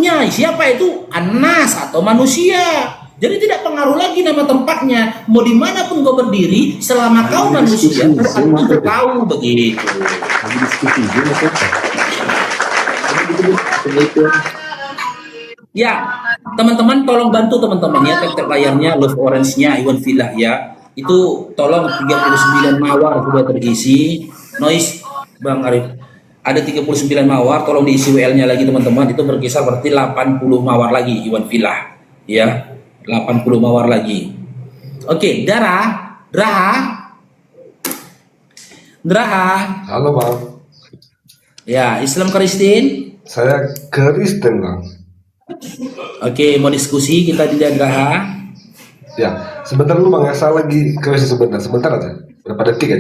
pengikutnya. Siapa itu? An-nas atau manusia. Jadi tidak pengaruh lagi nama tempatnya. Mau dimanapun kau berdiri, selama kau manusia, Quran itu tahu begitu. Lagi diskusi gimana tuh? Ya, teman-teman tolong bantu teman-teman ya, tap layarnya Love Orange-nya Iwan Villa ya. Itu tolong 39 mawar sudah terisi. Noise Bang Arif. Ada 39 mawar, tolong diisi WL-nya lagi teman-teman. Itu berkisar berarti 80 mawar lagi Iwan Villa. Ya, 80 mawar lagi. Oke, Draha. Halo Bang, Ya, Islam Kristen. saya Kristen Bang. Oke, mau diskusi kita tidak Draha. Ya, sebentar dulu Bang ya, saya lagi Kristen sebentar aja. Berapa detik Ya.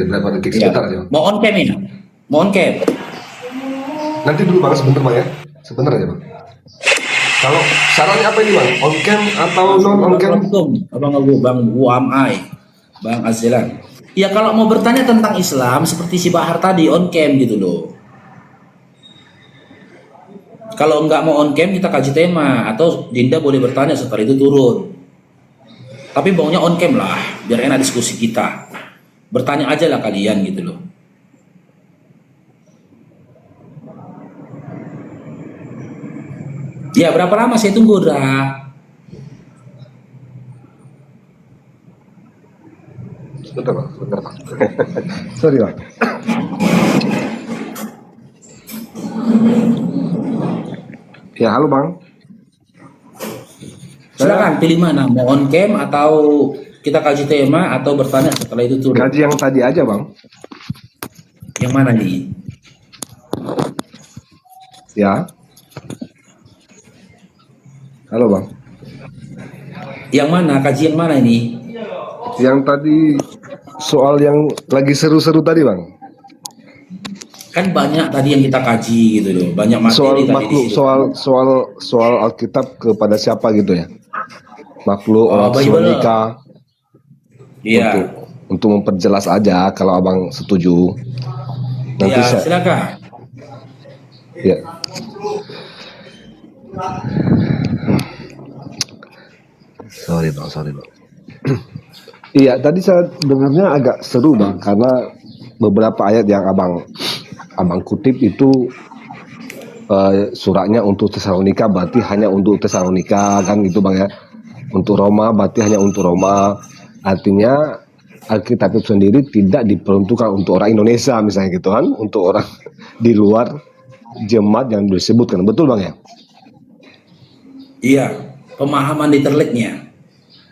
sebentar aja. Mau on cam ya? Mau on cam. Nanti dulu Bang, sebentar Bang ya. Sebentar aja Bang. Kalau sarannya apa ini Bang? On cam atau non on cam? Assalamualaikum, Abang Abu, Bang Wuamai, Bang Azilan. Ya kalau mau bertanya tentang Islam seperti si Bahar tadi on cam gitu loh. Kalau nggak mau on cam kita kaji tema atau Dinda boleh bertanya setelah itu turun. Tapi maunya on cam lah biar enak diskusi kita. Bertanya aja lah kalian gitu loh. Ya berapa lama saya tunggu Dra? Sebentar Bang. Sorry Bang. Ya, halo Bang. Silakan pilih mana, mau on cam atau kita kaji tema atau bertanya setelah itu turun. Kaji yang tadi aja Bang. Yang mana nih? Ya. Halo Bang. Yang mana? Kaji yang mana ini? Yang tadi soal yang lagi seru-seru tadi Bang. Kan banyak tadi yang kita kaji gitu loh. Banyak Soal materi tadi di makhluk, situ. soal Alkitab kepada siapa gitu ya. Makhluk orang Bible. Tesalonika. Iya. Untuk memperjelas aja kalau Abang setuju. Nanti Iya, saya silakan. ya. Sorry Bang. Iya, tadi saya dengarnya agak seru Bang karena beberapa ayat yang Abang kutip itu suratnya untuk Tesalonika berarti hanya untuk Tesalonika kan gitu Bang ya. Untuk Roma berarti hanya untuk Roma. Artinya Alkitab itu sendiri tidak diperuntukkan untuk orang Indonesia misalnya gitu kan, untuk orang di luar jemaat yang disebutkan. Betul Bang ya? Iya, pemahaman literalnya.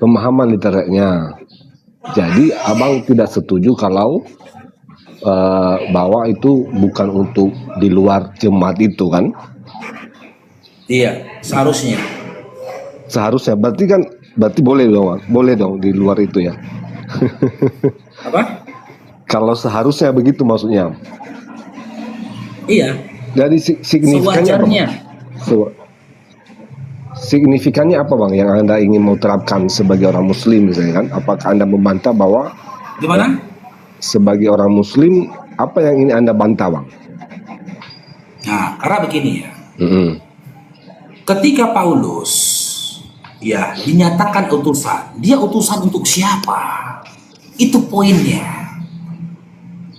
Pemahaman literalnya. Jadi Abang tidak setuju kalau bahwa itu bukan untuk di luar jemaat itu kan? Iya, seharusnya. Seharusnya berarti boleh dong di luar itu ya. Apa? Kalau seharusnya begitu maksudnya. Iya, Jadi signifikannya apa? sewajarnya. Signifikannya apa Bang yang Anda ingin mau terapkan sebagai orang Muslim misalnya kan? Apakah Anda membantah bahwa Gimana? sebagai orang Muslim apa yang ingin Anda bantah Bang? Nah, karena begini ya. Mm-mm. Ketika Paulus ya dinyatakan utusan, dia utusan untuk siapa? Itu poinnya.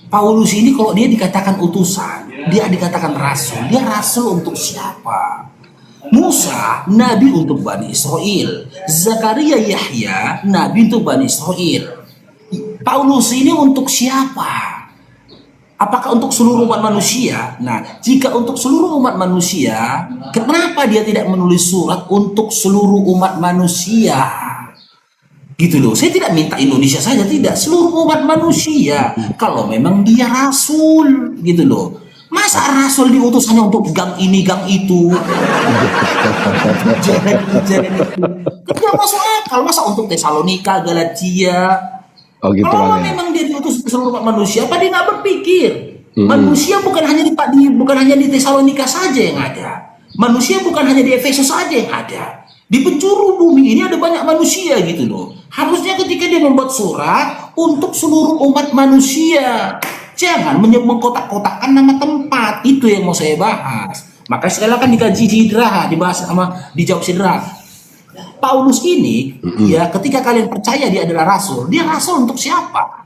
Paulus ini kalau dia dikatakan utusan, dia dikatakan rasul. Dia rasul untuk siapa? Musa, nabi untuk Bani Israel. Zakaria, Yahya, nabi untuk Bani Israel. Paulus ini untuk siapa? Apakah untuk seluruh umat manusia? Nah, jika untuk seluruh umat manusia, kenapa dia tidak menulis surat untuk seluruh umat manusia? Gitu loh, saya tidak minta Indonesia saja, tidak, seluruh umat manusia. Kalau memang dia rasul, gitu loh. Masa rasul diutus hanya untuk gang ini, gang itu? Jangan itu. Tidak masuk akal, masa untuk Tesalonika, Galatia? Oh gitu Kalau Bang ya. memang dia diutus ke seluruh umat manusia, apa dia nggak berpikir? Manusia bukan hanya di Tesalonika saja yang ada. Manusia bukan hanya di Efesus saja yang ada. Di penjuru bumi ini ada banyak manusia gitu loh. Harusnya ketika dia membuat surat untuk seluruh umat manusia. Jangan mengkotak-kotakkan nama tempat. Itu yang mau saya bahas. Makanya sekali kan dikaji Sidra, dibahas sama dijawab Sidra. Paulus ini, ya ketika kalian percaya dia adalah rasul, dia rasul untuk siapa?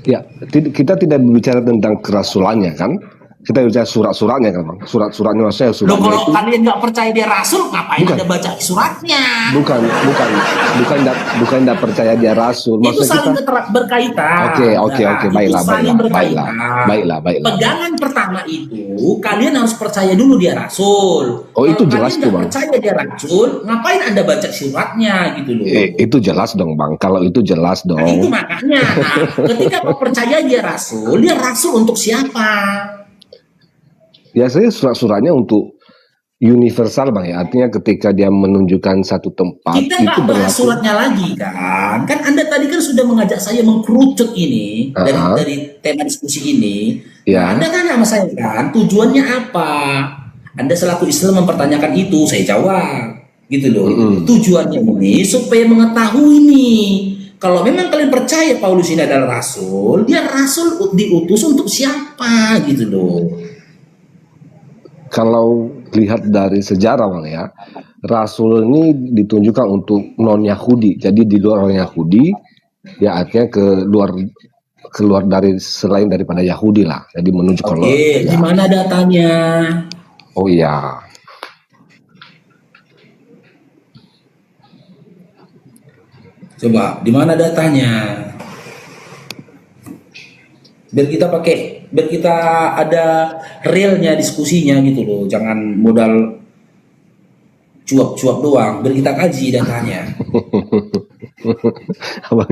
Ya, kita tidak berbicara tentang kerasulannya kan. Kita bicara surat-suratnya kan, Bang. Surat-suratnya maksudnya Loh, suratnya kalau itu kalian nggak percaya dia rasul, ngapain bukan Anda baca suratnya? bukan tidak percaya dia rasul. Itu Maksudnya saling kita berkaitan. oke, Nah, itu baiklah, saling berkaitan. baiklah. Pegangan pertama itu, kalian harus percaya dulu dia rasul. Oh, itu Kalau jelas kalian tuh, nggak Bang. percaya dia rasul, ngapain Anda baca suratnya gitu loh? Itu jelas dong, Bang. Kalau itu jelas Nah, itu dong. makanya. Nah, ketika kau percaya dia rasul untuk siapa? Biasanya surat-suratnya untuk universal, Bang, ya. Artinya ketika dia menunjukkan satu tempat Kita itu nggak bahas berlaku. suratnya lagi kan? Kan Anda tadi kan sudah mengajak saya mengkerucut ini dari tema diskusi ini. Ya. Nah, Anda tanya sama saya kan, tujuannya apa? Anda selaku Islam mempertanyakan itu, saya jawab, gitu loh. Tujuannya ini supaya mengetahui nih, kalau memang kalian percaya Paulus ini adalah rasul, dia rasul diutus untuk siapa, gitu loh. Kalau lihat dari sejarah, Bang, ya, rasul ini ditunjukkan untuk non Yahudi. Jadi di luar orang Yahudi, ya artinya keluar dari selain daripada Yahudi lah. Jadi menunjuk kalau Oke, di ya. mana datanya? Oh iya. Coba, di mana datanya? Biar kita ada realnya diskusinya gitu loh. Jangan modal cuap-cuap doang. Biar kita kaji datanya. Abang,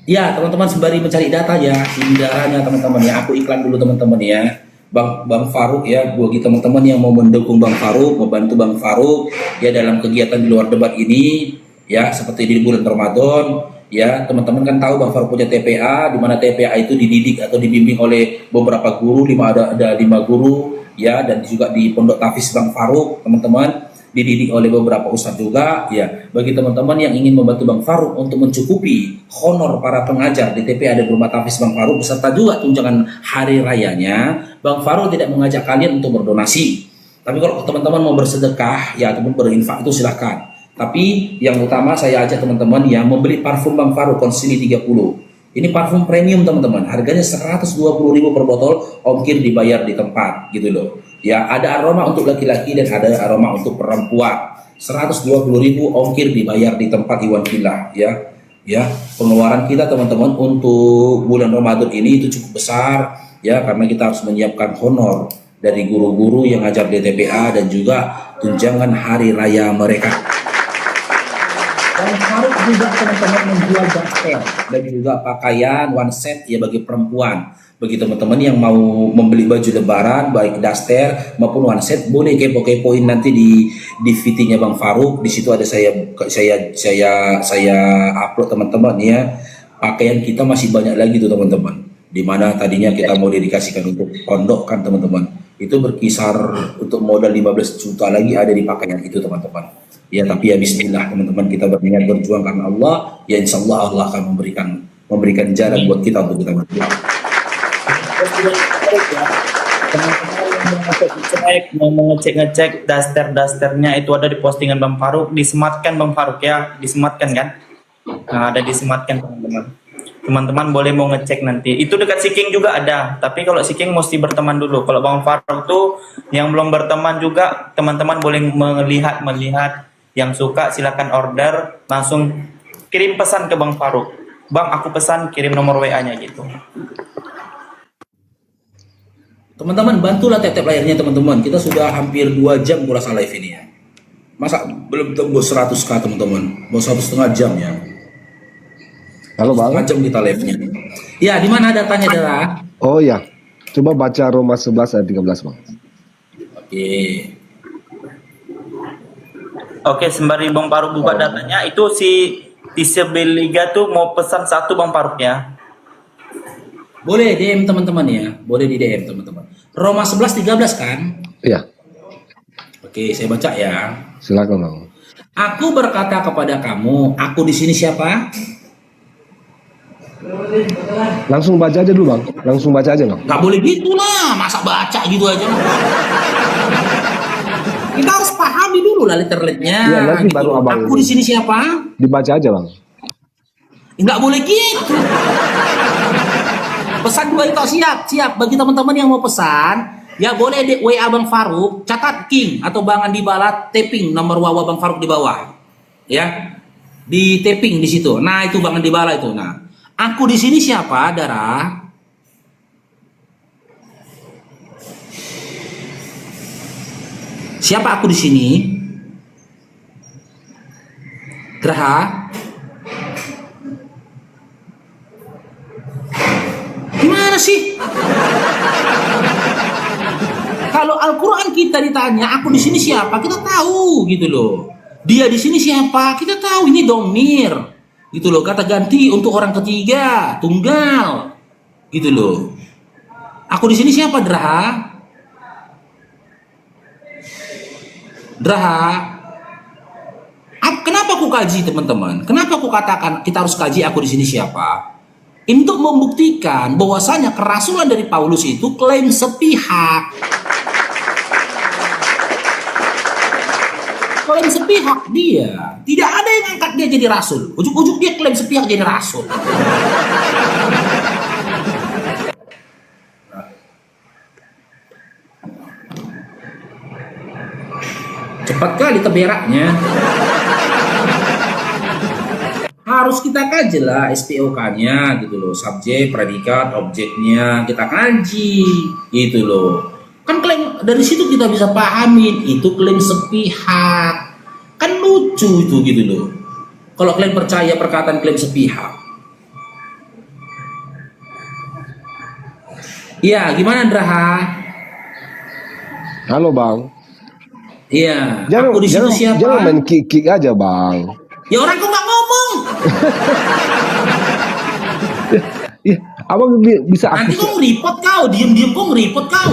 Ya, teman-teman sembari mencari data ya, hindarannya teman-teman ya. Aku iklan dulu teman-teman ya. Bang Faruk ya, bagi teman-teman yang mau mendukung Bang Faruk, membantu Bang Faruk ya dalam kegiatan di luar debat ini ya, seperti di bulan Ramadan ya, teman-teman kan tahu Bang Faruk punya TPA, di mana TPA itu dididik atau dibimbing oleh beberapa guru, ada 5 guru ya, dan juga di Pondok Tafis Bang Faruk teman-teman dididik oleh beberapa ustadz juga ya. Bagi teman-teman yang ingin membantu Bang Faruk untuk mencukupi honor para pengajar di TPA dan Rumah Tafis Bang Faruk beserta juga tunjangan hari rayanya, Bang Faruk tidak mengajak kalian untuk berdonasi. Tapi kalau teman-teman mau bersedekah ya ataupun berinfak itu silahkan. Tapi yang utama saya ajak teman-teman yang membeli parfum Bang Faruk Konsili 30. Ini parfum premium teman-teman, harganya 120.000 per botol, ongkir dibayar di tempat gitu loh. Ya, ada aroma untuk laki-laki dan ada aroma untuk perempuan. 120.000 ongkir dibayar di tempat Iwan Villa ya. Ya, pengeluaran kita teman-teman untuk bulan Ramadan ini itu cukup besar ya, karena kita harus menyiapkan honor dari guru-guru yang ngajar di TPA dan juga tunjangan hari raya mereka. Bang Faruk juga teman-teman menjual daster dan juga pakaian one set ya bagi perempuan. Bagi teman-teman yang mau membeli baju lebaran baik daster maupun one set, boleh kepo-kepoin nanti di VT-nya Bang Faruk. Di situ ada saya upload teman-teman ya. Pakaian kita masih banyak lagi tuh teman-teman. Di mana tadinya kita mau dedikasikan untuk pondok kan teman-teman. Itu berkisar untuk modal 15 juta lagi ada di pakaian itu teman-teman. Ya tapi ya bismillah teman-teman, kita berniat berjuang karena Allah, ya insya Allah Allah akan memberikan jalan buat kita untuk kita berjuang. Teman-teman yang mau ngecek dasternya itu ada di postingan Bang Faruk, disematkan Bang Faruk ya, disematkan kan? Nah, ada disematkan teman-teman. Teman-teman boleh mau ngecek nanti. Itu dekat Siking juga ada, tapi kalau Siking mesti berteman dulu. Kalau Bang Faruk tuh yang belum berteman juga, teman-teman boleh melihat yang suka silakan order, langsung kirim pesan ke Bang Faruk. Bang, aku pesan, kirim nomor WA-nya gitu. Teman-teman bantulah tap-tap layarnya teman-teman. Kita sudah hampir 2 jam kurasa live ini ya. Masa belum tembus 100k teman-teman? Mau 1,5 jam ya. halo Bang. 1,5 jam kita live-nya. Ya, di mana datanya adalah? Oh iya. Coba baca Roma 11 ayat 13, Bang. Oke. Oke, sembari Bang Faruk buka datanya, itu si Tisabel Liga tuh mau pesan satu Bang Faruk ya. Boleh DM teman-teman ya. Boleh di DM teman-teman. Roma 11:13 kan? Iya, Oke, saya baca ya. silakan Bang. Aku berkata kepada kamu, aku di sini siapa? Langsung baca aja dulu bang. Langsung baca aja bang. Nggak boleh gitu lah, masa baca gitu aja. Kita harus pahami dulu lah literally-nya. Iya, nanti gitu. baru abang Aku ini. di sini siapa? Dibaca aja bang. Nggak boleh gitu. Pesan dua itu siap. Bagi teman-teman yang mau pesan, ya boleh di WA Bang Faruk, catat King atau Bang Andi Balat, tapping nomor WA Bang Faruk di bawah. Ya. Di tapping di situ. Nah, itu Bang Andi Balat itu. Nah, aku di sini siapa, Dara? Siapa aku di sini? Graha? Gimana sih? Kalau Al-Quran kita ditanya, aku di sini siapa? Kita tahu gitu loh. Dia di sini siapa? Kita tahu ini domir. Gitu loh, kata ganti untuk orang ketiga, tunggal. Gitu loh. Aku di sini siapa, Draha? Draha? Kenapa aku kaji, teman-teman? Kenapa aku katakan kita harus kaji aku di sini siapa? Untuk membuktikan bahwasanya kerasulan dari Paulus itu klaim sepihak. Klaim sepihak dia. Tidak ada yang angkat dia jadi rasul. Ujuk-ujuk dia klaim sepihak jadi rasul. Cepat kali teberaknya. Harus kita kaji lah SPOK-nya gitu loh, subjek, predikat, objeknya kita kaji gitu loh. Kan klaim dari situ kita bisa pahamin itu klaim sepihak. Kan lucu itu gitu loh. Kalau kalian percaya perkataan klaim sepihak. Iya, gimana Draha? Halo bang. Iya, Jangan, aku di situ siapa? jangan main kick aja bang. Ya orang kok nggak ngomong. Ih, abang bisa Nanti aktif. kok ngeripot kau, diem-diem kok ngeripot kau.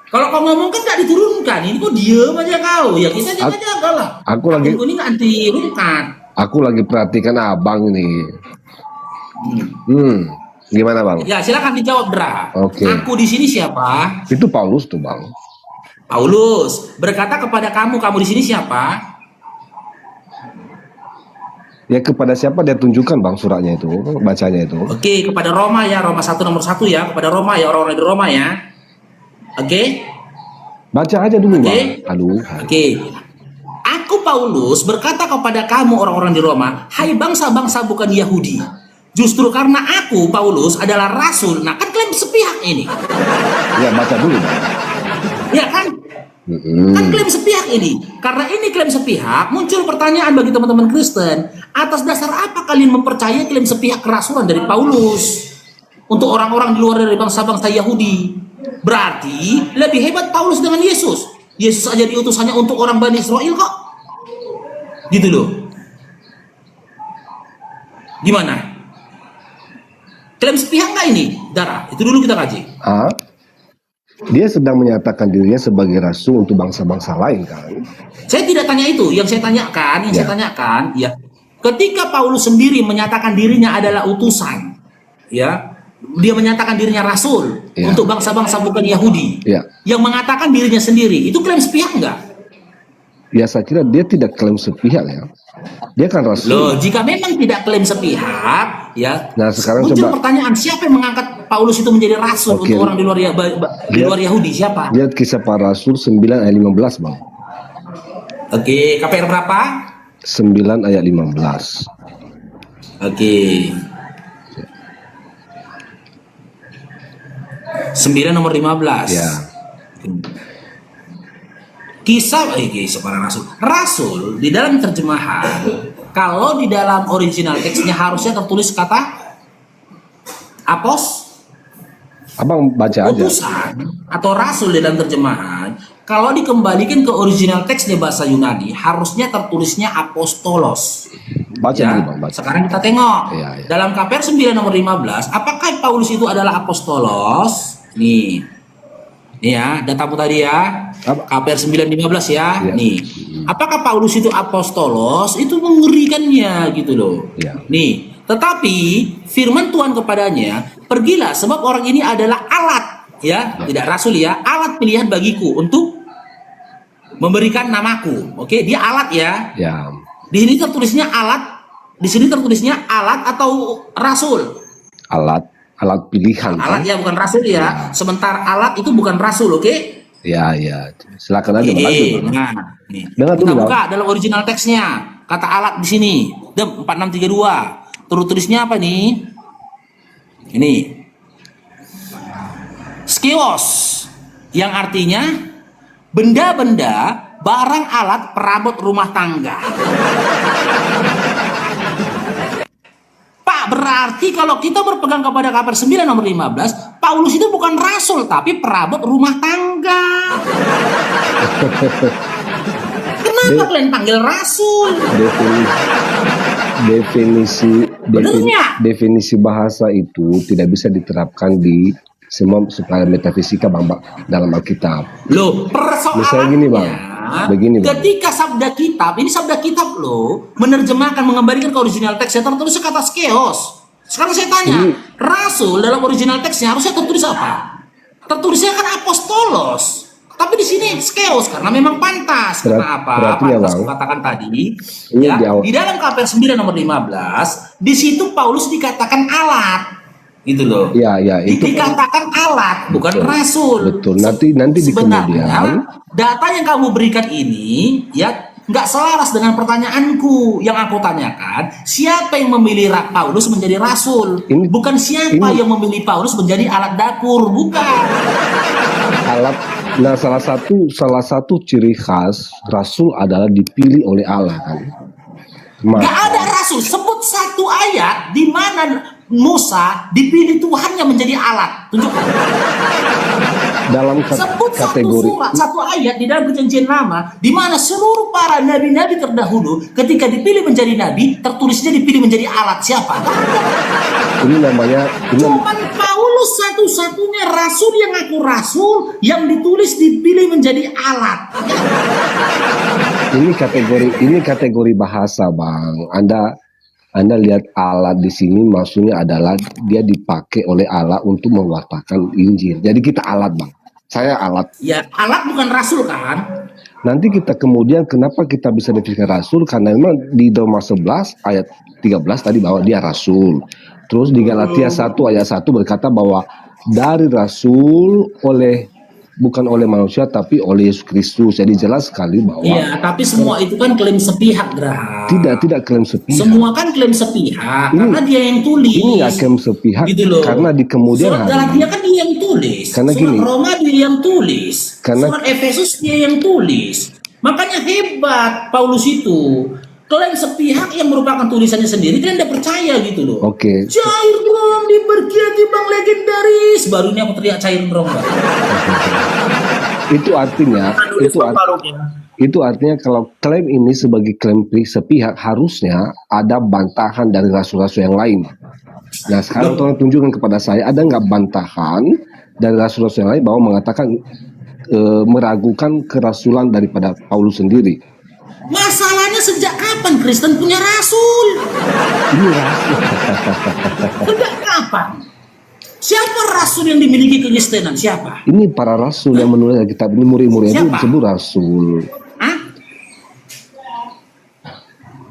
Kalau kau ngomong kan nggak diturunkan, ini kok diem aja kau. Ya kita jaga-jaga lah. Aku lagi- ini nggak anti-rungkat. Aku lagi perhatikan abang nih. Gimana bang? Ya silakan dijawab Dra. Oke. Aku di sini siapa? Itu Paulus tuh bang. Paulus berkata kepada kamu di sini siapa? Ya kepada siapa dia tunjukkan bang suratnya itu, bacanya itu. Oke, kepada Roma ya, Roma 1 nomor 1 ya, kepada Roma ya, orang-orang di Roma ya. Oke? Baca aja dulu Oke. bang. Aduh. Oke. Aku Paulus berkata kepada kamu orang-orang di Roma, hai bangsa-bangsa bukan Yahudi. Justru karena aku Paulus adalah rasul. Nah, kan klaim sepihak ini. Ya baca dulu bang. Ya kan? Kan klaim sepihak ini. Karena ini klaim sepihak, muncul pertanyaan bagi teman-teman Kristen, atas dasar apa kalian mempercayai klaim sepihak kerasulan dari Paulus untuk orang-orang di luar dari bangsa-bangsa Yahudi? Berarti lebih hebat Paulus dengan Yesus. Yesus aja diutusannya untuk orang Bani Israel kok. Gitu loh. Gimana? Klaim sepihak nggak ini, Dara? Itu dulu kita kaji. Ah, dia sedang menyatakan dirinya sebagai rasul untuk bangsa-bangsa lain kan? Saya tidak tanya itu. Yang saya tanyakan, ya, ketika Paulus sendiri menyatakan dirinya adalah utusan, ya, dia menyatakan dirinya rasul Ya. untuk bangsa-bangsa bukan Yahudi, Ya. yang mengatakan dirinya sendiri, itu klaim sepihak nggak? Ya saya kira dia tidak klaim sepihak ya. Dia kan rasul. Loh, jika memang tidak klaim sepihak, ya, Nah, sekarang muncul coba- pertanyaan, siapa yang mengangkat Paulus itu menjadi rasul Oke. untuk orang di luar, di luar Yahudi? Siapa? Lihat kisah para rasul 9 ayat 15 bang. Oke, KPR berapa? 9 ayat 15. Oke. 9 nomor 15. Ya. Kisah para rasul. Rasul di dalam terjemahan, kalau di dalam original teksnya harusnya tertulis kata Abang baca aja. utusan atau rasul di dalam terjemahan. Kalau dikembalikan ke original teksnya bahasa Yunani, harusnya tertulisnya apostolos. Baca Ya, dulu bang, baca. sekarang kita tengok Iya, iya. dalam KPR 9 nomor 15, apakah Paulus itu adalah apostolos? Nih, Ya, datamu tadi ya. Apa? KPR 9:15 ya. Ya. Nih. Apakah Paulus itu apostolos? Itu mengerikannya gitu loh. Ya. Nih, tetapi firman Tuhan kepadanya, "Pergilah sebab orang ini adalah alat." Ya, tidak rasul ya, alat pilihan bagiku untuk memberikan namaku. Oke, dia alat ya. Ya. Di sini tertulisnya alat, di sini tertulisnya alat atau rasul. Alat pilihan Alat kan? ya, bukan rasul ya. Sementara alat itu bukan rasul, oke? Ya, silakan aja Bang, lanjut, Bang. Nah, nih. Dengar Kita dulu, buka dalam original teksnya. Kata alat di sini, Dem 4632. Tulisnya apa nih? Ini. Skios, yang artinya benda-benda, barang alat perabot rumah tangga. Pak, berarti kalau kita berpegang kepada KPR 9 nomor 15, Paulus itu bukan rasul tapi perabot rumah tangga. Kenapa kalian panggil rasul? Definisi bahasa itu tidak bisa diterapkan di semua supaya metafisika Bang dalam Alkitab. Loh, persoalannya Misalnya gini, Bang. Begini, Bang. ketika sabda kitab, ini sabda kitab loh, menerjemahkan, mengembalikan ke original teksnya tertulis kata skeos. Sekarang saya tanya, rasul dalam original teksnya harusnya tertulis apa? Tertulisnya kan apostolos. Tapi di sini skeos karena memang pantas. Karena apa? Berarti ya, Pantas Bang. katakan tadi, Ini ya, di awal. di dalam KPR 9 nomor 15, di situ Paulus dikatakan alat. Gitu loh. Ya, itu Dikatakan alat, bukan Betul. rasul. Betul. Nanti di Sebenarnya, kemudian data yang kamu berikan ini ya nggak selaras dengan pertanyaanku. Yang aku tanyakan, siapa yang memilih Paulus menjadi rasul? Ini- Bukan siapa ini- yang memilih Paulus menjadi alat dakur, bukan. alat. Nah, salah satu ciri khas rasul adalah dipilih oleh Allah kan. Nggak ada rasul. Sebut satu ayat di mana Musa dipilih Tuhannya menjadi alat. Tunjukkan. Dalam Sebut satu kategori surat, satu ayat di dalam perjanjian lama di mana seluruh para nabi-nabi terdahulu ketika dipilih menjadi nabi tertulisnya dipilih menjadi alat. Siapa? Nggak ada. ini namanya Cuman Paulus satu-satunya rasul yang ngaku rasul yang ditulis dipilih menjadi alat. ini kategori bahasa Bang. Anda lihat alat di sini maksudnya adalah dia dipakai oleh Allah untuk mewartakan Injil. Jadi kita alat Bang. Saya alat. Ya, alat bukan rasul kan? Nanti kita kemudian kenapa kita bisa definisikan rasul karena memang di Roma 11 ayat 13 tadi bahwa dia rasul. Terus di Galatia 1 ayat 1 berkata bahwa dari rasul bukan oleh manusia tapi oleh Yesus Kristus. Jadi jelas sekali bahwa Iya, tapi semua itu kan klaim sepihak, Graha. tidak klaim sepihak. Semua kan klaim sepihak karena dia yang tulis. Ini nggak klaim sepihak Gitu loh. karena di kemudian Surat hari Galatia kan dia yang tulis. Karena Surat gini. Roma dia yang tulis. Karena- Surat Efesus dia yang tulis. Makanya hebat Paulus itu. Klaim sepihak yang merupakan tulisannya sendiri kalian udah percaya gitu loh. Oke. Cair dong diberkati bang legendaris. Baru ini aku teriak cair dong bang. Itu artinya itu artinya kalau klaim ini sebagai klaim sepihak harusnya ada bantahan dari rasul-rasul yang lain. Nah sekarang tolong tunjukkan kepada saya ada nggak bantahan dari rasul-rasul yang lain bahwa mengatakan meragukan kerasulan daripada Paulus sendiri. Masalahnya sejak kapan Kristen punya rasul? Ini rasul. Sejak kapan? Siapa rasul yang dimiliki kekristenan? Siapa? Ini para rasul yang menulis kitab ini murid-murid itu Siapa? disebut rasul. Hah?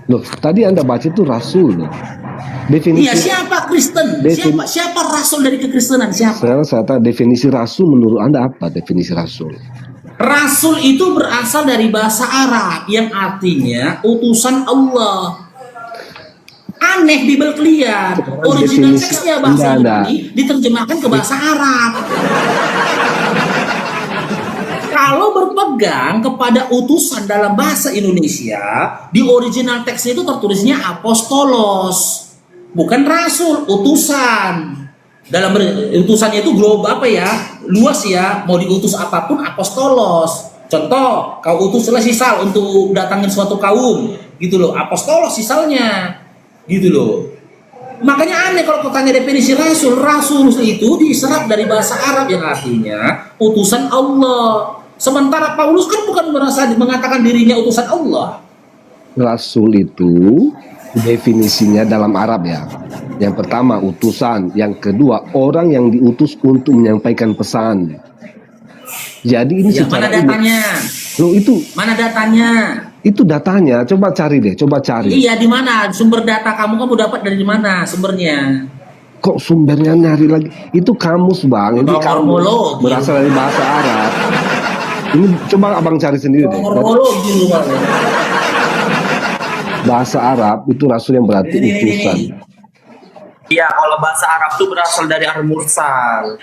Loh, tadi Anda baca itu rasul. Definisi Iya, siapa Kristen? Siapa rasul dari kekristenan? Siapa? sekarang saya tanya definisi rasul menurut Anda apa definisi rasul? Rasul itu berasal dari bahasa Arab yang artinya utusan Allah. Aneh Bible clear. Original Definisi- teksnya bahasa enggak. Yunani diterjemahkan ke bahasa Arab. Kalau berpegang kepada utusan dalam bahasa Indonesia, di original teksnya itu tertulisnya apostolos, bukan rasul, utusan. Dalam utusannya itu global apa ya, luas ya, mau diutus apapun apostolos. Contoh, kau utuslah sisal untuk datangin suatu kaum, gitu loh, apostolos sisalnya, gitu loh. Makanya aneh kalau kau tanya definisi rasul. Rasul itu diserap dari bahasa Arab yang artinya utusan Allah. Sementara Paulus kan bukan merasa mengatakan dirinya utusan Allah. Rasul itu definisinya dalam Arab ya. Yang pertama utusan, yang kedua orang yang diutus untuk menyampaikan pesan. Jadi ini Ya, secara mana datanya? Loh itu Mana datanya? datanya, coba cari deh, coba cari. Iya, di mana sumber data kamu dapat dari mana sumbernya? Kok sumbernya nyari lagi? Itu kamus bang, itu kamus Hormologi. berasal dari bahasa Arab. Ini coba abang cari sendiri deh. Hormologi lu Bang. Bahasa Arab itu rasul yang berarti Ini. utusan. Iya, kalau bahasa Arab tuh berasal dari al-mursal.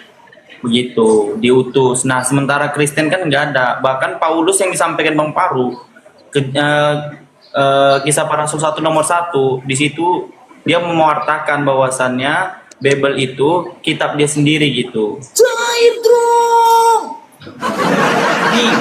Begitu, diutus. Nah, sementara Kristen kan nggak ada. Bahkan Paulus yang disampaikan Bang Paru, kisah para rasul 1 nomor 1, di situ dia mewartakan bahwasannya Bible itu kitab dia sendiri gitu. Cair dong. Nih,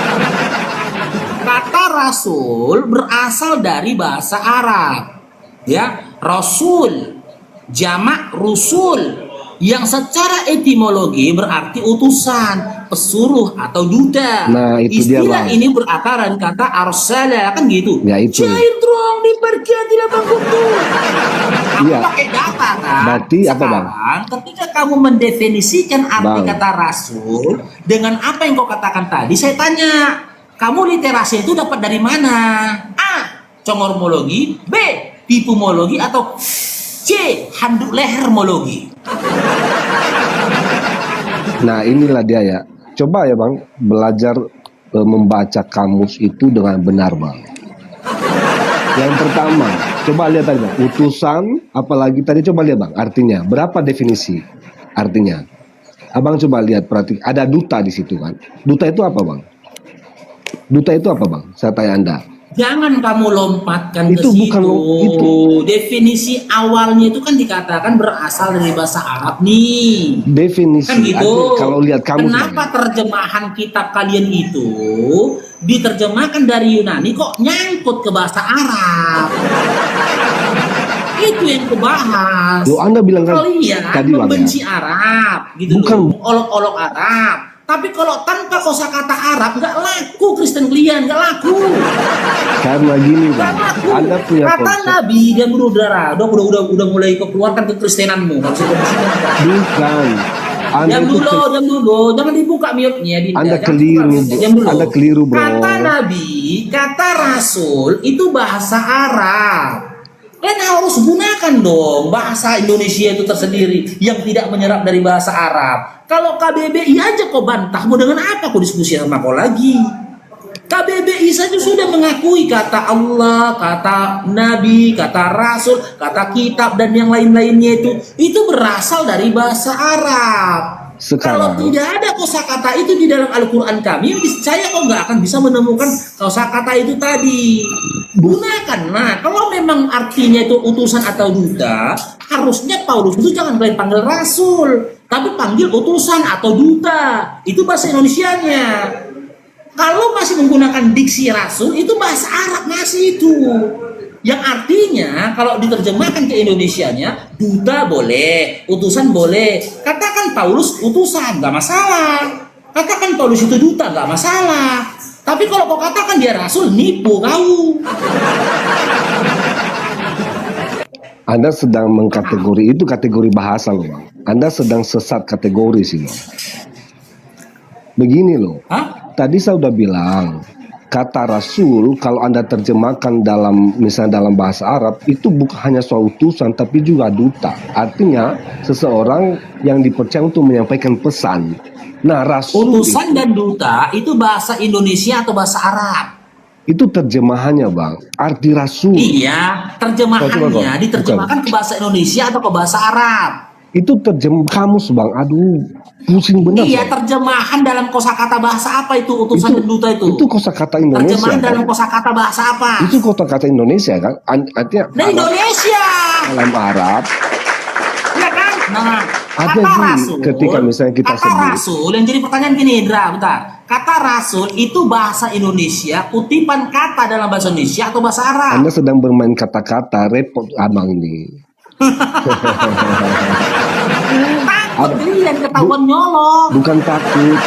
kata rasul berasal dari bahasa Arab. Ya, rasul, jamak rusul, yang secara etimologi berarti utusan, pesuruh atau duta. Nah, itu dia, Istilah Bang. ini berakar dari kata arsala, kan gitu. Ya, itu. Cair dong di tidak bangkuku. Aku Iya. pakai data kan. Berarti apa, Bang? Sekarang, ketika kamu mendefinisikan arti Bang. kata rasul dengan apa yang kau katakan tadi, saya tanya, kamu literasi itu dapat dari mana? A. Congormologi, B. Tipumologi, atau C. Handuk lehermologi. Nah inilah dia ya. Coba ya bang, belajar membaca kamus itu dengan benar bang. Yang pertama, coba lihat tadi bang, utusan, apalagi tadi coba lihat bang, artinya berapa definisi artinya? Abang coba lihat, perhati, ada duta di situ kan? Duta itu apa bang? Duta itu apa bang? Saya tanya anda. Jangan kamu lompatkan Itu ke situ. bukan itu. Definisi awalnya itu kan dikatakan berasal dari bahasa Arab nih. Definisi. Kan gitu. Artinya, kalau lihat kamus. Kenapa bang, terjemahan kitab kalian itu diterjemahkan dari Yunani kok nyangkut ke bahasa Arab? Itu yang kubahas. Loh, Anda bilang kan Kalian tadi bang membenci ya. Arab, gitu Bukan. loh. Olok-olok Arab. Tapi kalau tanpa kosakata Arab nggak laku Kristen kalian, nggak laku. Karena gini bang, Nggak laku. Anda punya Kata konsep. Nabi dan berudara, udah mulai keluarkan kekristenanmu. Bukan. Anda Diam itu dulu, jangan dibuka mute-nya. Dinda. Anda Jangan keliru, dibuka mute-nya. Diam dulu. Anda keliru, bro. Kata Nabi, kata Rasul itu bahasa Arab. Kalian harus gunakan dong bahasa Indonesia itu tersendiri yang tidak menyerap dari bahasa Arab. Kalau KBBI aja kau bantah, mau dengan apa kau diskusi sama kau lagi? KBBI saja sudah mengakui kata Allah, kata Nabi, kata Rasul, kata kitab dan yang lain-lainnya itu berasal dari bahasa Arab. Sekarang. Kalau tidak ada kosakata itu di dalam Al-Quran kami, saya kok nggak akan bisa menemukan kosakata itu tadi. Gunakan. Nah, kalau memang artinya itu utusan atau duta, harusnya Paulus itu jangan panggil rasul, tapi panggil utusan atau duta. Itu bahasa Indonesianya. Kalau masih menggunakan diksi rasul, itu bahasa Arab masih itu. Yang artinya kalau diterjemahkan ke Indonesianya, duta boleh, utusan boleh. Katakan Paulus utusan, nggak masalah. Katakan Paulus itu duta, nggak masalah. Tapi kalau kau katakan dia rasul, nipu kau. Anda sedang mengkategori itu kategori bahasa loh bang. Anda sedang sesat kategori sih bang. Begini loh. Hah? Tadi saya udah bilang kata rasul kalau Anda terjemahkan dalam misalnya dalam bahasa Arab itu bukan hanya soal utusan tapi juga duta. Artinya seseorang yang dipercaya untuk menyampaikan pesan. Nah, rasul Utusan dan duta itu bahasa Indonesia atau bahasa Arab? itu terjemahannya, Bang. Arti rasul. Iya, terjemahannya diterjemahkan ke bahasa Indonesia atau ke bahasa Arab? Itu kamus, Bang. Aduh, pusing benar. Iya, Bang. terjemahan dalam kosakata bahasa apa itu utusan dan duta itu? Itu kosakata Indonesia. Terjemahan kan? dalam kosakata bahasa apa? Itu kosakata Indonesia kan? Artinya Dari Indonesia. dalam Arab. Iya kan? Nah, Ada kata gini, rasul, ketika misalnya kita kata sebut. rasul yang jadi pertanyaan gini, Indra, bentar. Kata rasul itu bahasa Indonesia, kutipan kata dalam bahasa Indonesia atau bahasa Arab? Anda sedang bermain kata-kata, repot abang ini. Takut kalian ketahuan nyolong. Bukan takut.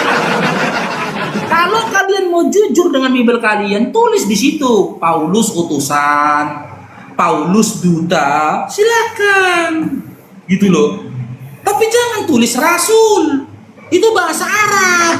Kalau kalian mau jujur dengan Bible kalian, tulis di situ Paulus utusan, Paulus duta, silakan. Gitu loh. Tapi jangan tulis rasul. Itu bahasa Arab.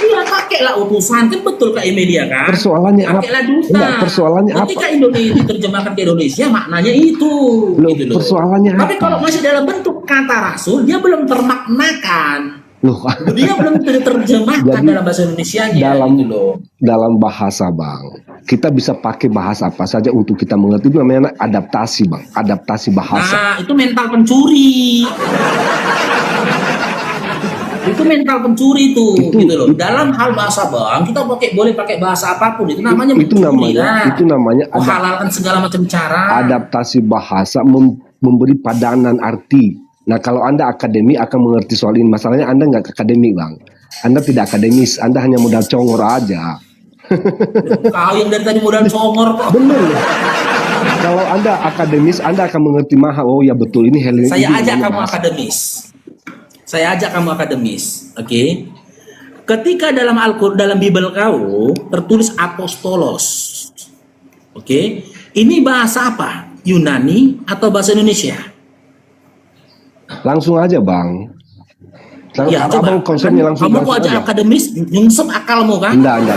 Iya, pakailah utusan, kan betul Kak Emilia kan? Persoalannya apa? Pakailah duta. Enggak, persoalannya apa? Ketika Indonesia diterjemahkan ke Indonesia, maknanya itu. Loh, Gitu loh. persoalannya Tapi apa? kalau masih dalam bentuk kata rasul, dia belum termaknakan. Loh, Dia belum diterjemahkan Jadi, dalam bahasa Indonesianya. dalam Gitu loh. dalam bahasa Bang, kita bisa pakai bahasa apa saja untuk kita mengerti. Itu namanya adaptasi Bang, adaptasi bahasa. Nah, itu mental pencuri. Itu mental pencuri itu, gitu loh. Dalam hal bahasa Bang, kita boleh pakai bahasa apapun. Itu namanya mencuri. itu namanya menghalalkan segala macam cara. adaptasi bahasa, memberi padanan arti. Nah, kalau Anda akademi akan mengerti soal ini. Masalahnya Anda nggak akademik Bang, Anda tidak akademis, Anda hanya modal congor aja. Kau yang dari tadi modal congor kok. Bener. Kalau Anda akademis, Anda akan mengerti mahal. Oh ya betul, ini Helen. Saya ini ajak namanya kamu bahasa. akademis. Saya ajak kamu akademis, oke? Ketika dalam dalam Bible kau tertulis apostolos, oke? Ini bahasa apa? Yunani atau bahasa Indonesia? Langsung aja Bang. Ya, coba. Abang konsepnya langsung. Kamu kok ajak aja. akademis, nyungsep akalmu kan? Enggak.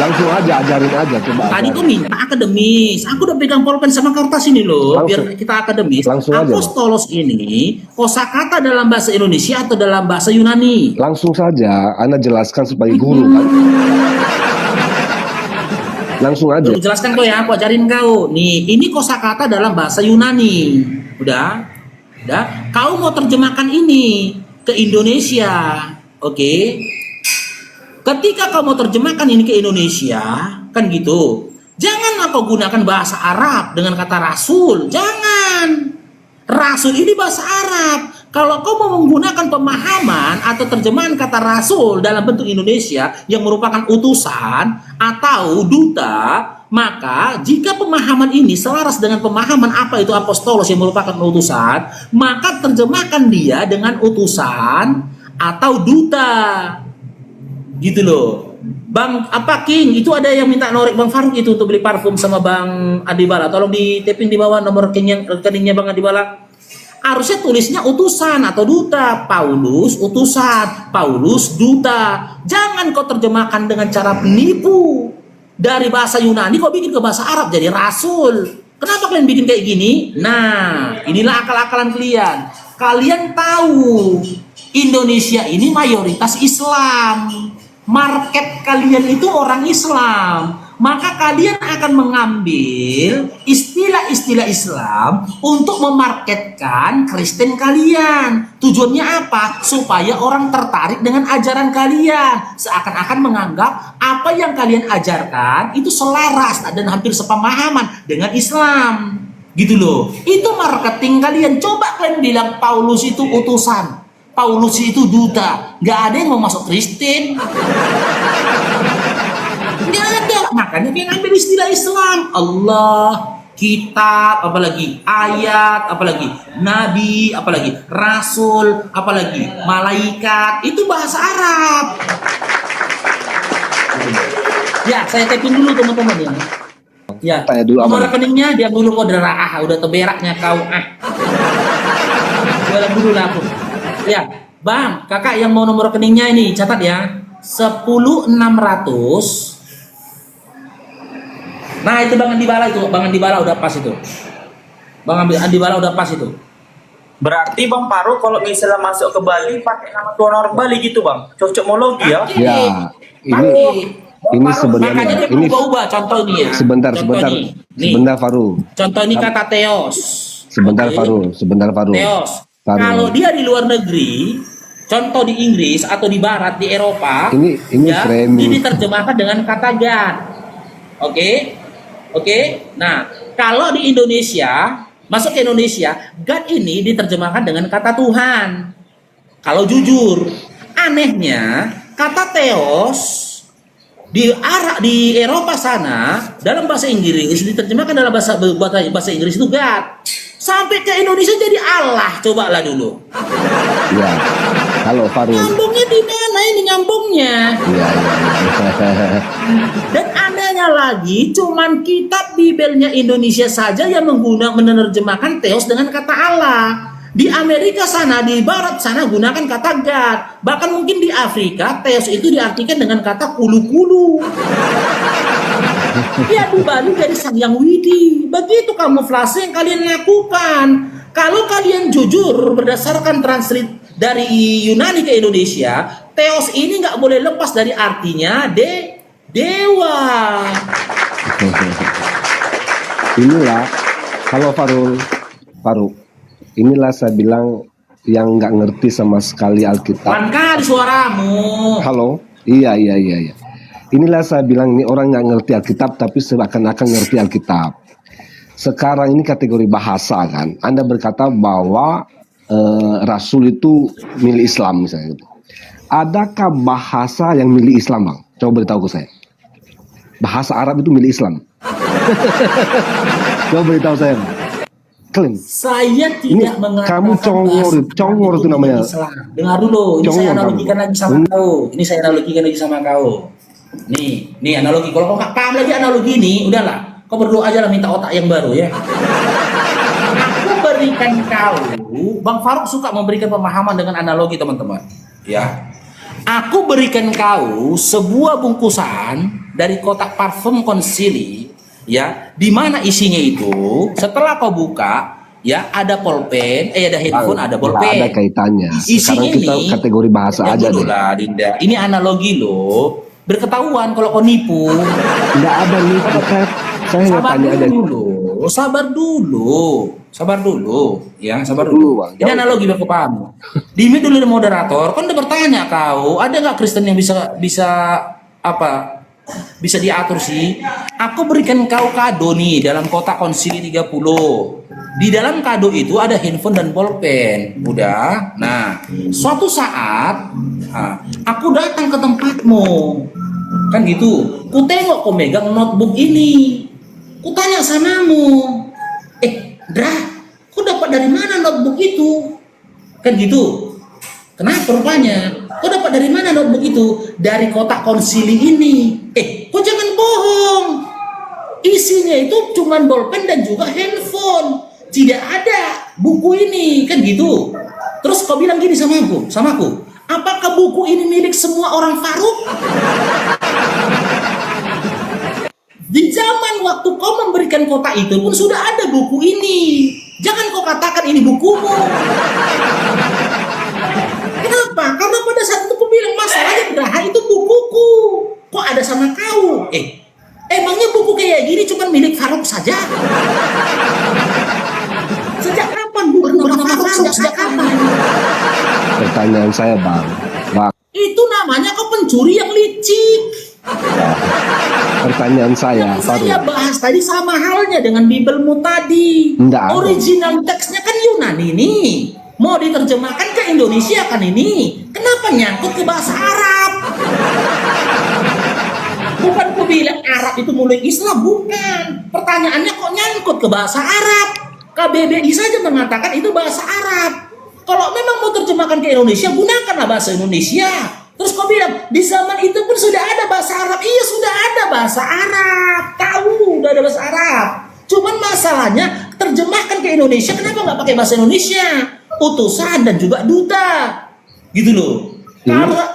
Langsung aja, ajarin aja. Coba Tadi ajarin. kau minta akademis. Aku udah pegang pulpen sama kertas ini loh, Langsung. biar kita akademis. Langsung aja, Bang. Apostolos ini kosakata dalam bahasa Indonesia atau dalam bahasa Yunani? Langsung saja, Anda jelaskan sebagai guru kan. Langsung aja. Aku jelaskan kau ya, aku ajarin kau. Nih, ini kosakata dalam bahasa Yunani. Udah? Kau mau terjemahkan ini ke Indonesia, oke? Ketika kau mau terjemahkan ini ke Indonesia, kan gitu. Janganlah kau gunakan bahasa Arab dengan kata rasul. Jangan. Rasul ini bahasa Arab. Kalau kau mau menggunakan pemahaman atau terjemahan kata rasul dalam bentuk Indonesia yang merupakan utusan atau duta, maka jika pemahaman ini selaras dengan pemahaman apa itu apostolos yang merupakan utusan, maka terjemahkan dia dengan utusan atau duta. Gitu loh. Bang King, itu ada yang minta norek Bang Faruk itu untuk beli parfum sama Bang Adibala. Tolong di tapping di bawah nomor rekeningnya Bang Adibala. Harusnya tulisnya utusan atau duta. Paulus utusan, Paulus duta. Jangan kau terjemahkan dengan cara penipu. Dari bahasa Yunani kau bikin ke bahasa Arab jadi rasul. Kenapa kalian bikin kayak gini? Nah, inilah akal-akalan kalian. Kalian tahu Indonesia ini mayoritas Islam. Market kalian itu orang Islam. Maka kalian akan mengambil istilah-istilah Islam untuk memarketkan Kristen kalian. Tujuannya apa? Supaya orang tertarik dengan ajaran kalian. Seakan-akan menganggap apa yang kalian ajarkan itu selaras dan hampir sepemahaman dengan Islam. Gitu loh. Itu marketing kalian. Coba kalian bilang Paulus itu utusan, Paulus itu duta. Gak ada yang mau masuk Kristen. Gak ada. Makanya dia ngambil istilah Islam. Allah, kitab, apalagi ayat, apalagi nabi, apalagi rasul, apalagi malaikat. Itu bahasa Arab. Ya, saya typing dulu teman-teman ya. Ya, Tanya dulu nomor apa? rekeningnya dia dulu kau udah teberaknya kau Jualan dulu lah aku. Ya, Bang, kakak yang mau nomor rekeningnya ini catat ya. 10.600. Nah, itu Bang Andibala itu, Bang Andibala udah pas itu. Bang Andibala udah pas itu. Berarti Bang Faruk kalau misalnya masuk ke Bali pakai nama tuan orang Bali gitu Bang. Cocokmologi ya. Ya, ini Makanya sebenarnya dia ini berubah-ubah contoh ini ya. sebentar Contoh nih. Nih, sebentar Faru. contoh ini kata Theos. Sebentar Oke. Faru. Theos. Faru. Kalau dia di luar negeri, contoh di Inggris atau di Barat, di Eropa, Ini ya, framing. ini diterjemahkan dengan kata God. Oke. Nah, kalau di Indonesia, masuk ke Indonesia, God ini diterjemahkan dengan kata Tuhan. Kalau jujur, anehnya kata Theos di Eropa sana dalam bahasa Inggris diterjemahkan dalam bahasa Inggris itu God. Sampai ke Indonesia jadi Allah, cobalah dulu. Ya. Halo Farul. Nyambungnya di mana ini nyambungnya? Iya. Dan anehnya lagi, cuman kitab Bibelnya Indonesia saja yang menerjemahkan Theos dengan kata Allah. Di Amerika sana, di Barat sana gunakan kata God. Bahkan mungkin di Afrika, Theos itu diartikan dengan kata kulu-kulu. Ya di Bali jadi sang yang widi. Begitu kamuflase yang kalian lakukan. Kalau kalian jujur berdasarkan translate dari Yunani ke Indonesia, Theos ini nggak boleh lepas dari artinya dewa. Inilah kalau Farul, inilah saya bilang yang nggak ngerti sama sekali Alkitab. Angkat suaramu. Halo, iya. Inilah saya bilang ini orang nggak ngerti Alkitab tapi seakan-akan ngerti Alkitab. Sekarang ini kategori bahasa kan. Anda berkata bahwa Rasul itu milik Islam misalnya. Adakah bahasa yang milik Islam, Bang? Coba beritahu ke saya. Bahasa Arab itu milik Islam. Coba beritahu saya, Bang. Klaim. Saya Ini tidak mengatakan kamu congor itu namanya. Islam. Dengar dulu, ini saya Congor analogikan kamu. lagi sama kau. Ini saya analogikan lagi sama kau. Nih analogi. Kalau kau nggak paham lagi analogi ini, udahlah. Kau berdoa aja lah minta otak yang baru ya. Aku berikan kau, Bang Faruk suka memberikan pemahaman dengan analogi teman-teman. Ya. Aku berikan kau sebuah bungkusan dari kotak parfum Konsili, ya, di mana isinya itu setelah kau buka, ya ada pulpen, ada handphone, ada pulpen. Ada kaitannya. Isinya Sekarang kita ini, kategori bahasa ya aja dulu deh. lah, Dinda. Ini analogi loh. Berketahuan kalau kau nipu. Nggak ada nih, saya nggak Sabar tanya aja. dulu, sabar dulu, ya, sabar Dulu, dulu. Bang. Ini analogi biar kau paham. Dimit dulu dari moderator, kan udah bertanya kau, ada nggak Kristen yang bisa apa? Bisa diatur sih. Aku berikan kau kado nih dalam kotak Konsili 30. Di dalam kado itu ada handphone dan pulpen. Udah. Nah, suatu saat aku datang ke tempatmu. Kan gitu. Ku tengok kau megang notebook ini. Ku tanya samamu. Dra, kau dapat dari mana notebook itu? Kan gitu. Kenapa rupanya? Kau dapat dari mana notebook itu? Dari kotak Konsili ini. Kau jangan bohong. Isinya itu cuma bolpen dan juga handphone. Tidak ada buku ini, kan gitu. Terus kau bilang gini samaku, apakah buku ini milik semua orang Faruk? Di zaman waktu kau memberikan kotak itu pun sudah ada buku ini. Jangan kau katakan ini bukumu. Kenapa? Karena pada saat itu aku bilang masalahnya Braha itu bukuku. Kok ada sama kau? Emangnya buku kayak gini cuma milik Faruk saja? Sejak kapan buku bernama Faruk? Sejak kapan? Pertanyaan saya, Bang. Itu namanya kau pencuri yang licik. Pertanyaan saya, Saya bahas tadi sama halnya dengan Bibelmu tadi. Nggak ada. Original teksnya kan Yunani nih. Mau diterjemahkan ke Indonesia kan ini. Kenapa nyangkut ke bahasa Arab? Bukan ku bilang Arab itu mulai Islam, bukan. Pertanyaannya kok nyangkut ke bahasa Arab? KBBI saja mengatakan itu bahasa Arab. Kalau memang mau terjemahkan ke Indonesia, gunakanlah bahasa Indonesia. Terus kau bilang, di zaman itu pun sudah ada bahasa Arab. Iya, sudah ada bahasa Arab. Tahu, udah ada bahasa Arab. Cuman masalahnya, terjemahkan ke Indonesia, kenapa nggak pakai bahasa Indonesia? Utusan dan juga duta. Gitu loh.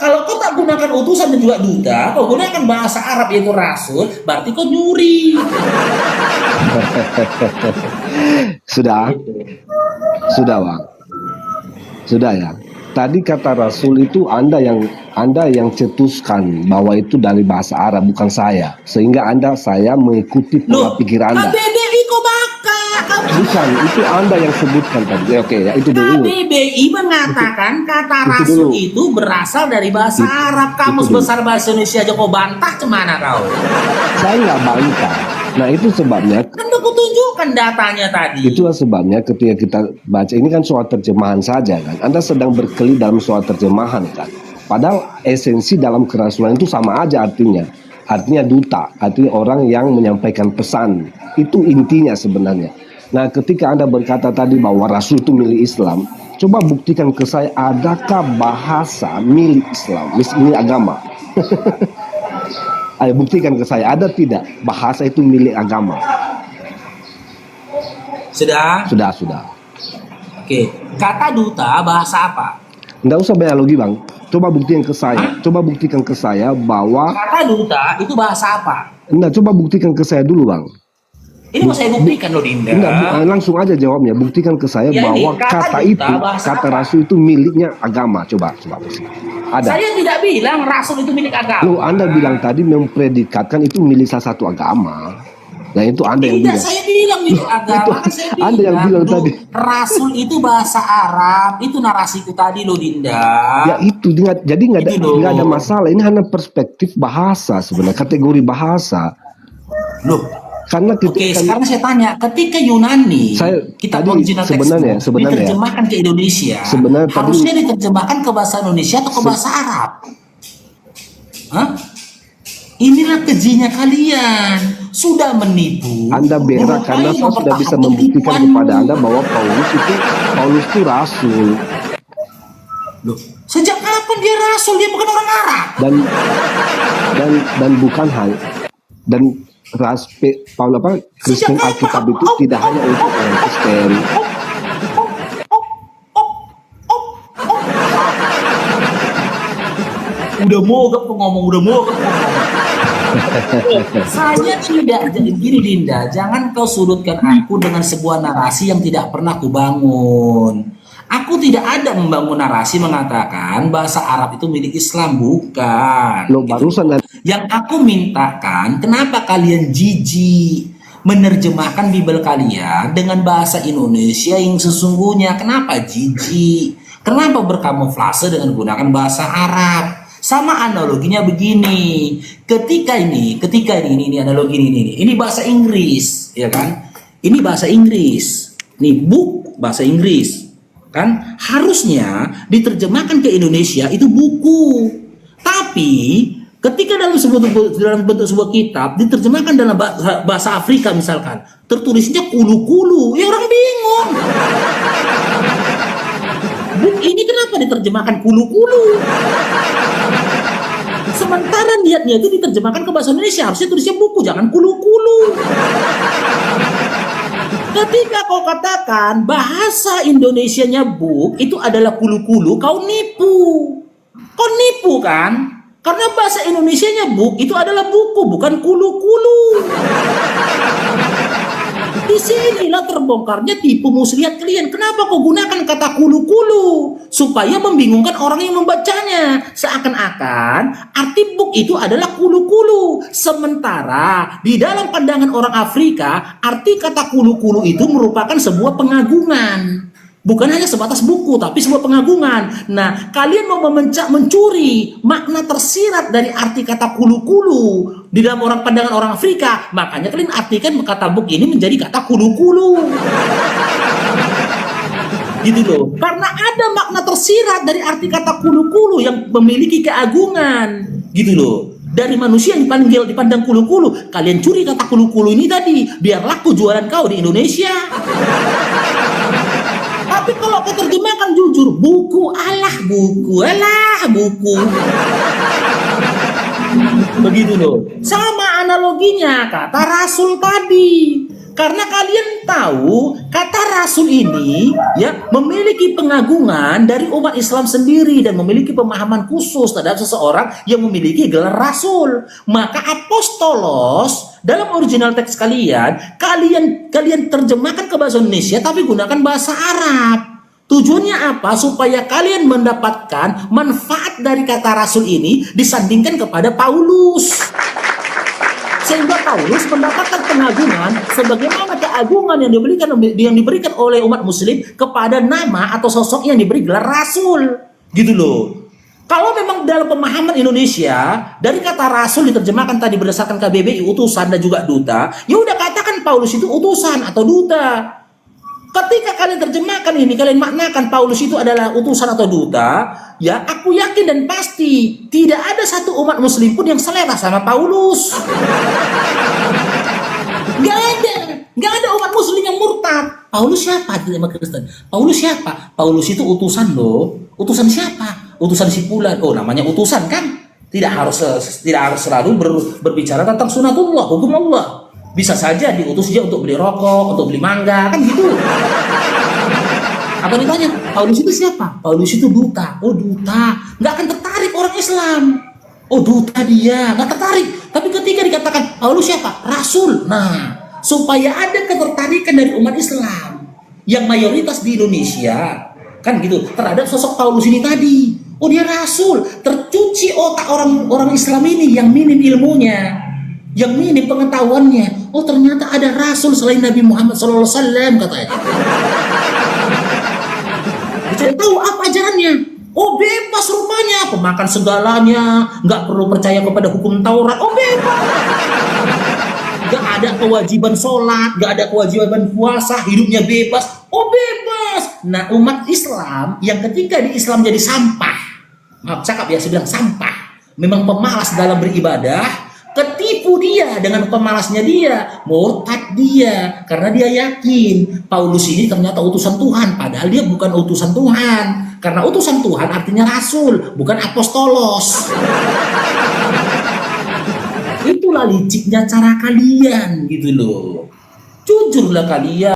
Kalau kau tak gunakan utusan dan juga duta, kau gunakan bahasa Arab yaitu rasul, berarti kau nyuri. Sudah, Bang. Sudah ya. Tadi kata Rasul itu Anda yang cetuskan bahwa itu dari bahasa Arab, bukan saya. Sehingga saya mengikuti pola pikir Anda. KBBI kok baka? Bukan, itu Anda yang sebutkan tadi. Oke, ya itu dulu. KBBI mengatakan kata Itu rasul dulu. itu berasal dari bahasa Arab. Kamus dulu. besar bahasa Indonesia aja kau bantah, cemana kau? Saya nggak bantah. Nah itu sebabnya. Kan udah kutunjukkan datanya tadi. Itulah sebabnya ketika kita baca ini kan soal terjemahan saja kan. Anda sedang berkelih dalam soal terjemahan kan. Padahal esensi dalam kerasulan itu sama aja artinya. artinya duta, artinya orang yang menyampaikan pesan. Itu intinya sebenarnya. Nah, ketika Anda berkata tadi bahwa Rasul itu milik Islam, coba buktikan ke saya, adakah bahasa milik Islam, milik agama? Ayo buktikan ke saya, ada tidak bahasa itu milik agama? Sudah? Sudah. Oke. Kata duta bahasa apa? Nggak usah banyak lagi bang. Coba buktikan ke saya. Coba buktikan ke saya bahwa. Kata duta itu bahasa apa? Nggak, coba buktikan ke saya dulu bang. Ini mau saya buktikan loh Dinda. Nggak, langsung aja jawabnya. Buktikan ke saya Ya, bahwa ini kata kata duta itu, bahasa kata apa? Rasul itu miliknya agama. Coba. Ada. Saya tidak bilang Rasul itu milik agama. Loh, Anda bilang tadi mempredikatkan itu milik salah satu agama. Nah itu Anda yang Tidak, bilang. saya bilang milik agama. Kan saya bilang, Anda yang bilang tadi. Rasul itu bahasa Arab. Itu narasiku tadi loh Dinda. Ya itu, jadi nggak ada masalah. Ini hanya perspektif bahasa sebenarnya, kategori bahasa. Loh. Karena Oke, sekarang saya tanya, ketika Yunani, kitab tadi original sebenarnya diterjemahkan ke Indonesia, sebenarnya harusnya diterjemahkan ke bahasa Indonesia atau ke bahasa Arab? Hah? Inilah kejinya kalian, sudah menipu. Anda berak karena saya sudah bisa membuktikan kepada Anda bahwa Paulus itu rasul. Loh, sejak kapan dia rasul? Dia bukan orang Arab. Dan bukan hal dan Kristen Alkitab itu tidak hanya untuk orang Kristen. Udah mogok ngomong. Saya tidak jadi gini Dinda, jangan kau sudutkan aku dengan sebuah narasi yang tidak pernah kubangun. Aku tidak ada membangun narasi mengatakan bahasa Arab itu milik Islam, bukan. Loh, barusan yang aku mintakan, kenapa kalian jijik menerjemahkan Bible kalian dengan bahasa Indonesia yang sesungguhnya? Kenapa jijik? Kenapa berkamuflase dengan gunakan bahasa Arab? Sama analoginya begini, ketika ini analogi ini bahasa Inggris, ya kan? Ini bahasa Inggris, nih book bahasa Inggris, kan? Harusnya diterjemahkan ke Indonesia itu buku, tapi ketika dalam bentuk sebuah kitab diterjemahkan dalam bahasa Afrika misalkan, tertulisnya kulu-kulu, ya orang bingung. Book ini kenapa diterjemahkan kulu-kulu? Sementara niatnya itu diterjemahkan ke bahasa Indonesia, harusnya tulisnya buku, jangan kulu-kulu. Ketika kau katakan bahasa Indonesianya book itu adalah kulu-kulu, kau nipu. Kau nipu kan? Karena bahasa Indonesianya book itu adalah buku, bukan kulu-kulu. Disinilah terbongkarnya tipu muslihat kalian. Kenapa kau gunakan kata kulu-kulu? Supaya membingungkan orang yang membacanya. Seakan-akan arti book itu adalah kulu-kulu. Sementara di dalam pandangan orang Afrika, arti kata kulu-kulu itu merupakan sebuah pengagungan. Bukan hanya sebatas buku, tapi sebuah pengagungan. Nah, kalian mau mencuri makna tersirat dari arti kata kulu-kulu di dalam pandangan orang Afrika. Makanya kalian artikan kata book ini menjadi kata kulu-kulu. Gitu loh. Karena ada makna tersirat dari arti kata kulu-kulu yang memiliki keagungan. Gitu loh. Dari manusia yang dipandang kulu-kulu, kalian curi kata kulu-kulu ini tadi, biar laku jualan kau di Indonesia. Tapi kalau kau terjemahkan jujur, buku. Begitu loh. Sama analoginya kata Rasul tadi. Karena kalian tahu kata Rasul ini ya memiliki pengagungan dari umat Islam sendiri dan memiliki pemahaman khusus terhadap seseorang yang memiliki gelar Rasul. Maka apostolos dalam original teks kalian terjemahkan ke bahasa Indonesia tapi gunakan bahasa Arab. Tujuannya apa? Supaya kalian mendapatkan manfaat dari kata Rasul ini disandingkan kepada Paulus. Sehingga Paulus mendapatkan pengagungan sebagaimana keagungan yang diberikan oleh umat muslim kepada nama atau sosok yang diberi gelar Rasul. Gitu loh. Kalau memang dalam pemahaman Indonesia dari kata Rasul diterjemahkan tadi berdasarkan KBBI utusan dan juga duta, ya udah katakan Paulus itu utusan atau duta. Ketika kalian terjemahkan ini, kalian maknakan Paulus itu adalah utusan atau duta, ya aku yakin dan pasti tidak ada satu umat muslim pun yang selera sama Paulus. Gak ada umat muslim yang murtad. Paulus siapa? Tidak Kristen. Paulus siapa? Paulus itu utusan loh. Utusan siapa? Utusan si Fulan. Oh, namanya utusan kan? Tidak harus selalu berbicara tentang sunatullah, hukum Allah. Bisa saja diutus dia untuk beli rokok, untuk beli mangga, kan gitu. Apa ditanya? Paulus itu siapa? Paulus itu duta. Oh, duta. Nggak akan tertarik orang Islam. Oh, duta dia. Nggak tertarik. Tapi ketika dikatakan Paulus siapa? Rasul. Nah, supaya ada ketertarikan dari umat Islam yang mayoritas di Indonesia, kan gitu, terhadap sosok Paulus ini tadi. Oh, dia rasul. Tercuci otak orang Islam ini yang minim ilmunya, yang minim pengetahuannya. Oh, ternyata ada rasul selain Nabi Muhammad SAW, katanya. Dicari tahu apa ajarannya. Oh, bebas rupanya, pemakan segalanya, nggak perlu percaya kepada hukum Taurat. Oh, bebas. Gak ada kewajiban sholat, gak ada kewajiban puasa, hidupnya bebas. Oh, bebas. Nah, umat Islam yang ketika di Islam jadi sampah, maaf cakap ya, saya bilang sampah, memang pemalas dalam beribadah, ketipu dia dengan pemalasnya dia, murtad dia, karena dia yakin Paulus ini ternyata utusan Tuhan, padahal dia bukan utusan Tuhan. Karena utusan Tuhan artinya rasul, bukan apostolos. Itulah liciknya cara kalian gitu loh. Jujurlah kalian.